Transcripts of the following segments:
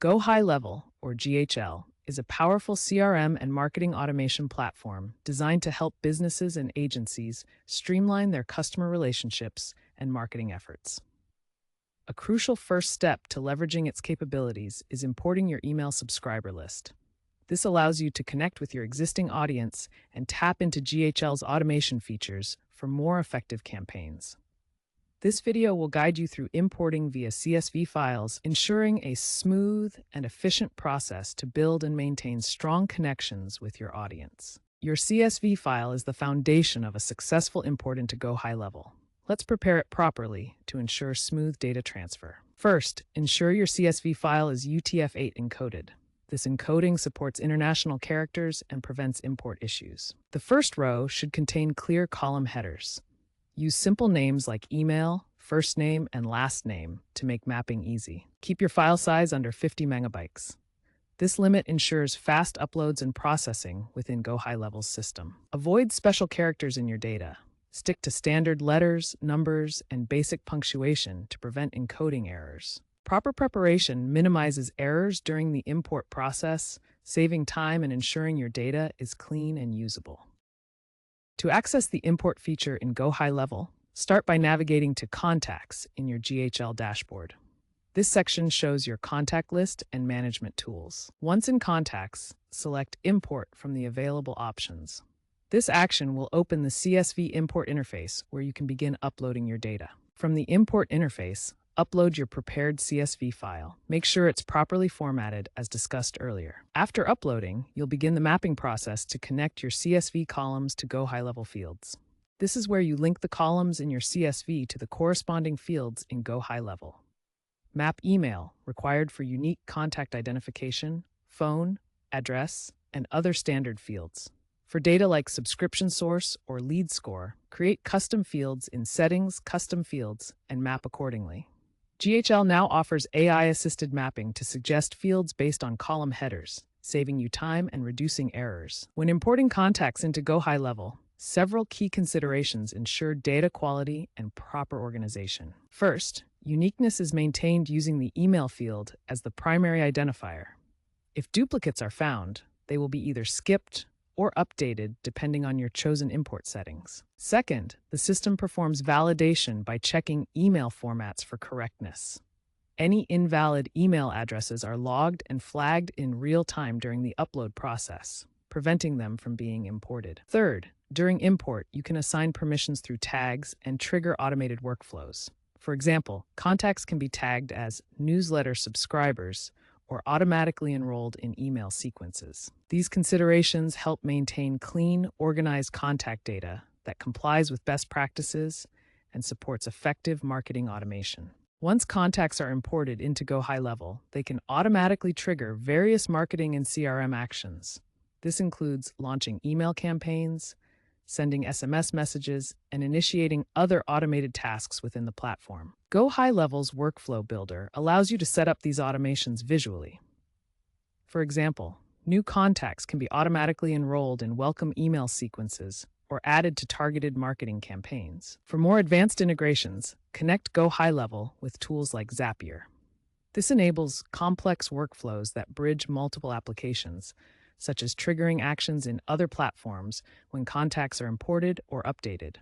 GoHighLevel, or GHL, is a powerful CRM and marketing automation platform designed to help businesses and agencies streamline their customer relationships and marketing efforts. A crucial first step to leveraging its capabilities is importing your email subscriber list. This allows you to connect with your existing audience and tap into GHL's automation features for more effective campaigns. This video will guide you through importing via CSV files, ensuring a smooth and efficient process to build and maintain strong connections with your audience. Your CSV file is the foundation of a successful import into GoHighLevel. Let's prepare it properly to ensure smooth data transfer. First, ensure your CSV file is UTF-8 encoded. This encoding supports international characters and prevents import issues. The first row should contain clear column headers. Use simple names like email, first name, and last name to make mapping easy. Keep your file size under 50 megabytes. This limit ensures fast uploads and processing within GoHighLevel's system. Avoid special characters in your data. Stick to standard letters, numbers, and basic punctuation to prevent encoding errors. Proper preparation minimizes errors during the import process, saving time and ensuring your data is clean and usable. To access the import feature in GoHighLevel, start by navigating to Contacts in your GHL dashboard. This section shows your contact list and management tools. Once in Contacts, select Import from the available options. This action will open the CSV import interface where you can begin uploading your data. From the import interface, upload your prepared CSV file. Make sure it's properly formatted as discussed earlier. After uploading, you'll begin the mapping process to connect your CSV columns to GoHighLevel fields. This is where you link the columns in your CSV to the corresponding fields in GoHighLevel. Map email, required for unique contact identification, phone, address, and other standard fields. For data like subscription source or lead score, create custom fields in Settings, Custom Fields, and map accordingly. GHL now offers AI-assisted mapping to suggest fields based on column headers, saving you time and reducing errors. When importing contacts into GoHighLevel, several key considerations ensure data quality and proper organization. First, uniqueness is maintained using the email field as the primary identifier. If duplicates are found, they will be either skipped or updated depending on your chosen import settings. Second, the system performs validation by checking email formats for correctness. Any invalid email addresses are logged and flagged in real time during the upload process, preventing them from being imported. Third, during import, you can assign permissions through tags and trigger automated workflows. For example, contacts can be tagged as newsletter subscribers or automatically enrolled in email sequences. These considerations help maintain clean, organized contact data that complies with best practices and supports effective marketing automation. Once contacts are imported into GoHighLevel, they can automatically trigger various marketing and CRM actions. This includes launching email campaigns, sending SMS messages, and initiating other automated tasks within the platform. GoHighLevel's Workflow Builder allows you to set up these automations visually. For example, new contacts can be automatically enrolled in welcome email sequences or added to targeted marketing campaigns. For more advanced integrations, connect GoHighLevel with tools like Zapier. This enables complex workflows that bridge multiple applications, such as triggering actions in other platforms when contacts are imported or updated.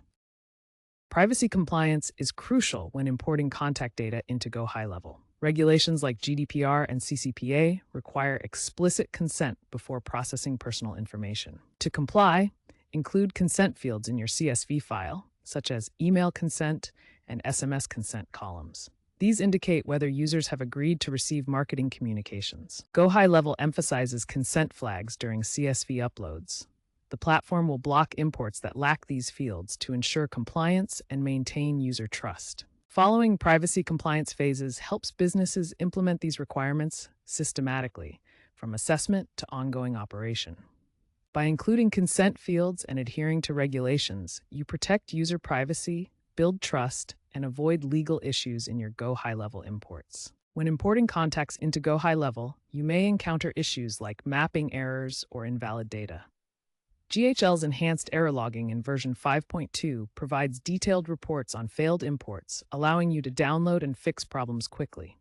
Privacy compliance is crucial when importing contact data into GoHighLevel. Regulations like GDPR and CCPA require explicit consent before processing personal information. To comply, include consent fields in your CSV file, such as email consent and SMS consent columns. These indicate whether users have agreed to receive marketing communications. GoHighLevel emphasizes consent flags during CSV uploads. The platform will block imports that lack these fields to ensure compliance and maintain user trust. Following privacy compliance phases helps businesses implement these requirements systematically, from assessment to ongoing operation. By including consent fields and adhering to regulations, you protect user privacy, build trust, and avoid legal issues in your GoHighLevel imports. When importing contacts into GoHighLevel, you may encounter issues like mapping errors or invalid data. GHL's enhanced error logging in version 5.2 provides detailed reports on failed imports, allowing you to download and fix problems quickly.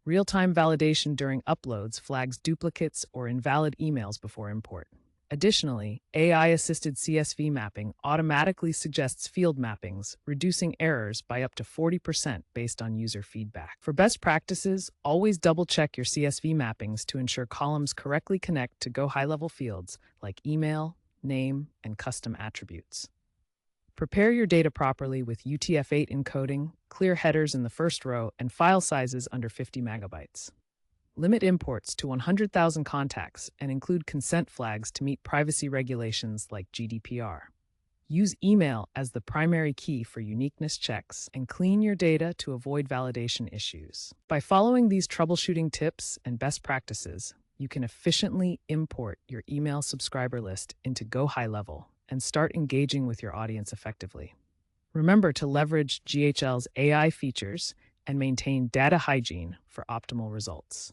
Real-time validation during uploads flags duplicates or invalid emails before import. Additionally, AI-assisted CSV mapping automatically suggests field mappings, reducing errors by up to 40% based on user feedback. For best practices, always double-check your CSV mappings to ensure columns correctly connect to GoHighLevel fields like email, name, and custom attributes. Prepare your data properly with UTF-8 encoding, clear headers in the first row, and file sizes under 50 megabytes. Limit imports to 100,000 contacts and include consent flags to meet privacy regulations like GDPR. Use email as the primary key for uniqueness checks and clean your data to avoid validation issues. By following these troubleshooting tips and best practices, you can efficiently import your email subscriber list into GoHighLevel and start engaging with your audience effectively. Remember to leverage GHL's AI features and maintain data hygiene for optimal results.